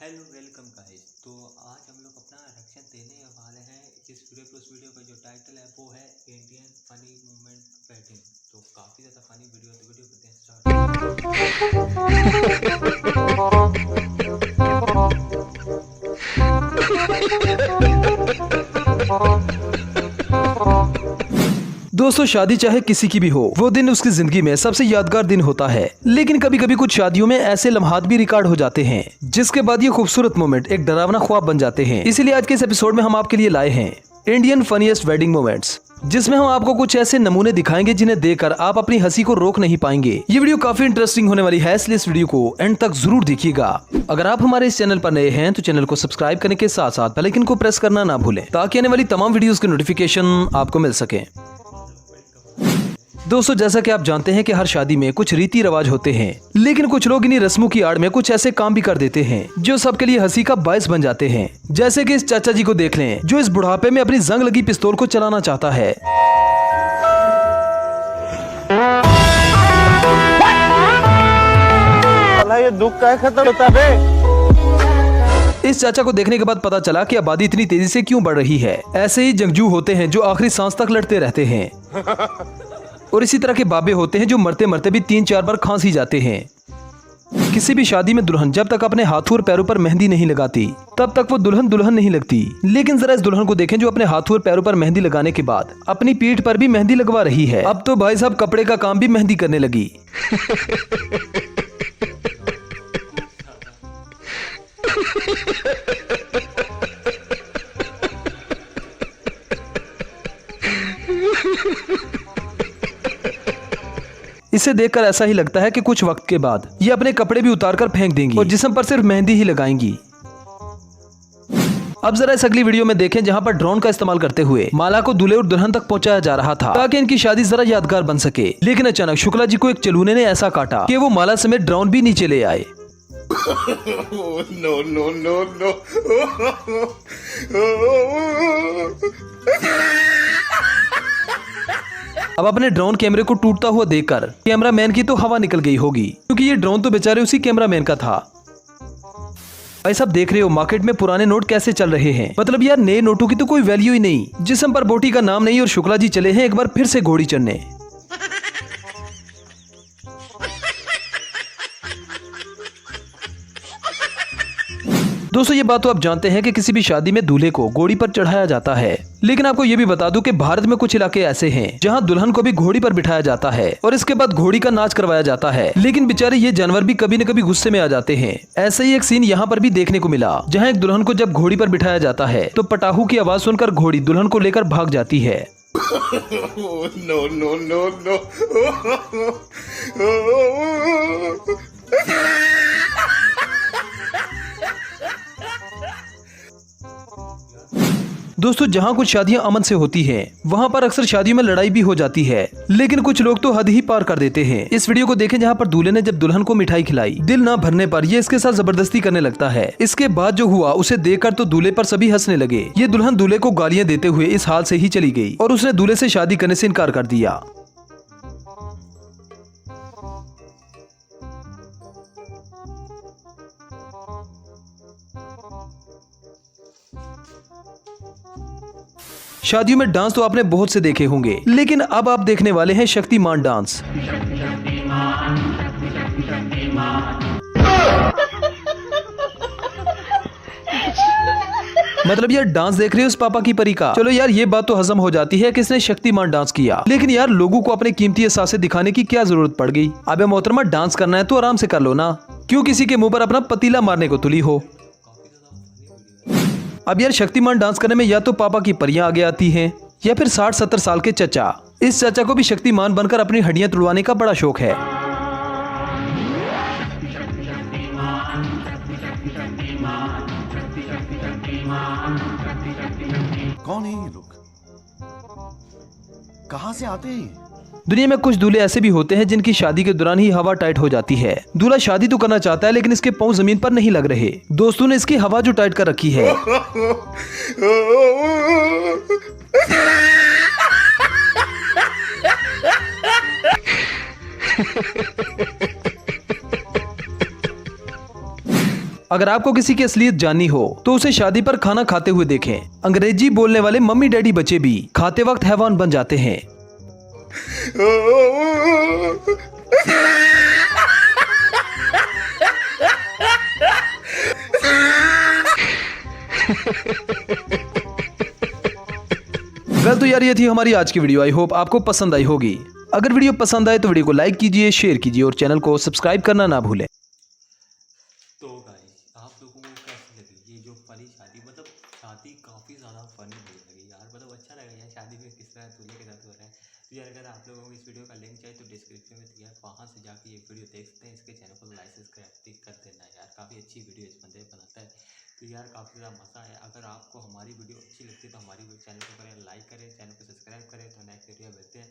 Hello welcome guys. तो आज हम लोग अपना रिएक्शन देने वाले हैं इस वीडियो पे। उस वीडियो का जो टाइटल है वो है इंडियन फनी मोमेंट वेडिंग। तो काफ़ी ज़्यादा फनी वीडियो, तो वीडियो करते हैं दोस्तों, शादी चाहे किसी की भी हो, वो दिन उसकी जिंदगी में सबसे यादगार दिन होता है। लेकिन कभी कभी कुछ शादियों में ऐसे लम्हात भी रिकॉर्ड हो जाते हैं जिसके बाद ये खूबसूरत मोमेंट एक डरावना ख्वाब बन जाते हैं। इसीलिए आज के इस एपिसोड में हम आपके लिए लाए हैं इंडियन फनीएस्ट वेडिंग मोमेंट्स, जिसमें हम आपको कुछ ऐसे नमूने दिखाएंगे जिन्हें देखकर आप अपनी हंसी को रोक नहीं पाएंगे। ये वीडियो काफी इंटरेस्टिंग होने वाली है, इसलिए इस वीडियो को एंड तक जरूर देखिएगा। अगर आप हमारे इस चैनल पर नए हैं तो चैनल को सब्सक्राइब करने के साथ साथ बेल आइकन को प्रेस करना ना भूलें, ताकि आने वाली तमाम वीडियोस के नोटिफिकेशन आपको मिल सके। दोस्तों, जैसा कि आप जानते हैं कि हर शादी में कुछ रीति रिवाज होते हैं, लेकिन कुछ लोग इन्हीं रस्मों की आड़ में कुछ ऐसे काम भी कर देते हैं जो सबके लिए हंसी का बायस बन जाते हैं। जैसे कि इस चाचा जी को देख लें, जो इस बुढ़ापे में अपनी जंग लगी पिस्तौल को चलाना चाहता है। ये दुख का खत्म होता है। इस चाचा को देखने के बाद पता चला कि आबादी इतनी तेजी से क्यों बढ़ रही है। ऐसे ही जंगजू होते हैं जो आखिरी सांस तक लड़ते रहते हैं, और इसी तरह के बाबे होते हैं जो मरते मरते भी 3-4 बार खांस ही जाते हैं। किसी भी शादी में दुल्हन जब तक अपने हाथों और पैरों पर मेहंदी नहीं लगाती, तब तक वो दुल्हन दुल्हन नहीं लगती। लेकिन जरा इस दुल्हन को देखें जो अपने हाथों और पैरों पर मेहंदी लगाने के बाद अपनी पीठ पर भी मेहंदी लगवा रही है। अब तो भाई साहब कपड़े का काम भी मेहंदी करने लगी। इसे देखकर ऐसा ही लगता है कि कुछ वक्त के बाद ये अपने कपड़े भी उतारकर फेंक देंगी और जिस्म पर सिर्फ मेहंदी ही लगाएंगी। अब जरा इस अगली वीडियो में देखें, जहां पर ड्रोन का इस्तेमाल करते हुए माला को दूल्हे और दुल्हन तक पहुंचाया जा रहा था, ताकि इनकी शादी जरा यादगार बन सके। लेकिन अचानक शुक्ला जी को एक चलूने ने ऐसा काटा कि वो माला समेत ड्रोन भी नीचे ले आए। No no no no. अब अपने ड्रोन कैमरे को टूटता हुआ देखकर कैमरामैन की तो हवा निकल गई होगी, क्योंकि ये ड्रोन तो बेचारे उसी कैमरामैन का था। भाई साहब, देख रहे हो मार्केट में पुराने नोट कैसे चल रहे हैं। मतलब यार, नए नोटों की तो कोई वैल्यू ही नहीं। जिस्म पर बोटी का नाम नहीं, और शुक्ला जी चले हैं एक बार फिर से घोड़ी चढ़ने। दोस्तों, ये बात तो आप जानते हैं कि किसी भी शादी में दूल्हे को घोड़ी पर चढ़ाया जाता है। लेकिन आपको ये भी बता दूं कि भारत में कुछ इलाके ऐसे हैं जहां दुल्हन को भी घोड़ी पर बिठाया जाता है और इसके बाद घोड़ी का नाच करवाया जाता है। लेकिन बेचारे ये जानवर भी कभी न कभी गुस्से में आ जाते हैं। ऐसा ही एक सीन यहाँ पर भी देखने को मिला, जहाँ एक दुल्हन को जब घोड़ी पर बिठाया जाता है तो पटाखू की आवाज सुनकर घोड़ी दुल्हन को लेकर भाग जाती है। No no no no. दोस्तों, जहाँ कुछ शादियां अमन से होती हैं, वहाँ पर अक्सर शादियों में लड़ाई भी हो जाती है। लेकिन कुछ लोग तो हद ही पार कर देते हैं। इस वीडियो को देखें, जहाँ पर दूल्हे ने जब दुल्हन को मिठाई खिलाई, दिल ना भरने पर ये इसके साथ जबरदस्ती करने लगता है। इसके बाद जो हुआ उसे देखकर तो दूल्हे पर सभी हंसने लगे। ये दुल्हन दूल्हे को गालियां देते हुए इस हाल से ही चली गई और उसने दूल्हे से शादी करने से इनकार कर दिया। शादियों में डांस तो आपने बहुत से देखे होंगे, लेकिन अब आप देखने वाले हैं शक्तिमान डांस। मतलब यार, डांस देख रहे हो उस पापा की परी का। चलो यार, ये बात तो हजम हो जाती है कि इसने शक्तिमान डांस किया, लेकिन यार लोगों को अपने कीमती एहसास दिखाने की क्या जरूरत पड़ गई। अबे मोहतरमा, डांस करना है तो आराम से कर लो ना, क्यों किसी के मुंह पर अपना पतीला मारने को तुली हो। अब यार, शक्तिमान डांस करने में या तो पापा की परियां आगे आती हैं, या फिर 60-70 साल के चचा। इस चाचा को भी शक्तिमान बनकर अपनी हड्डियां तुड़वाने का बड़ा शौक है। कौन है ये लोग? कहां से आते हैं? दुनिया में कुछ दूल्हे ऐसे भी होते हैं जिनकी शादी के दौरान ही हवा टाइट हो जाती है। दूल्हा शादी तो करना चाहता है, लेकिन इसके पांव जमीन पर नहीं लग रहे। दोस्तों ने इसकी हवा जो टाइट कर रखी है। अगर आपको किसी की असलियत जाननी हो तो उसे शादी पर खाना खाते हुए देखें। अंग्रेजी बोलने वाले मम्मी डैडी बच्चे भी खाते वक्त हैवान बन जाते हैं। वेल तो यार ये थी हमारी आज की वीडियो। आई होप आपको पसंद आई होगी। अगर वीडियो पसंद आए तो वीडियो को लाइक कीजिए, शेयर कीजिए और चैनल को सब्सक्राइब करना ना भूलें। तो गाइस आप लोगों को कैसी लगी ये जो फनी शादी, मतलब शादी काफ़ी ज़्यादा फनी मुझे लगी यार, मतलब अच्छा लगा यार। शादी में किस तरह दूल्हे के साथ हो रहा है। तो यार अगर आप लोगों को इस वीडियो का लिंक चाहिए तो डिस्क्रिप्शन में दिया है, वहाँ से जाके ये वीडियो देख सकते हैं। इसके चैनल को लाइक सब्सक्राइब कर देना यार, काफ़ी अच्छी वीडियो इस बंदे बनाता है। तो यार काफ़ी ज़्यादा मज़ा आया। अगर आपको हमारी वीडियो अच्छी लगती है तो हमारी चैनल को करें लाइक करें, चैनल को सब्सक्राइब करें। तो नेक्स्ट वीडियो मिलते हैं।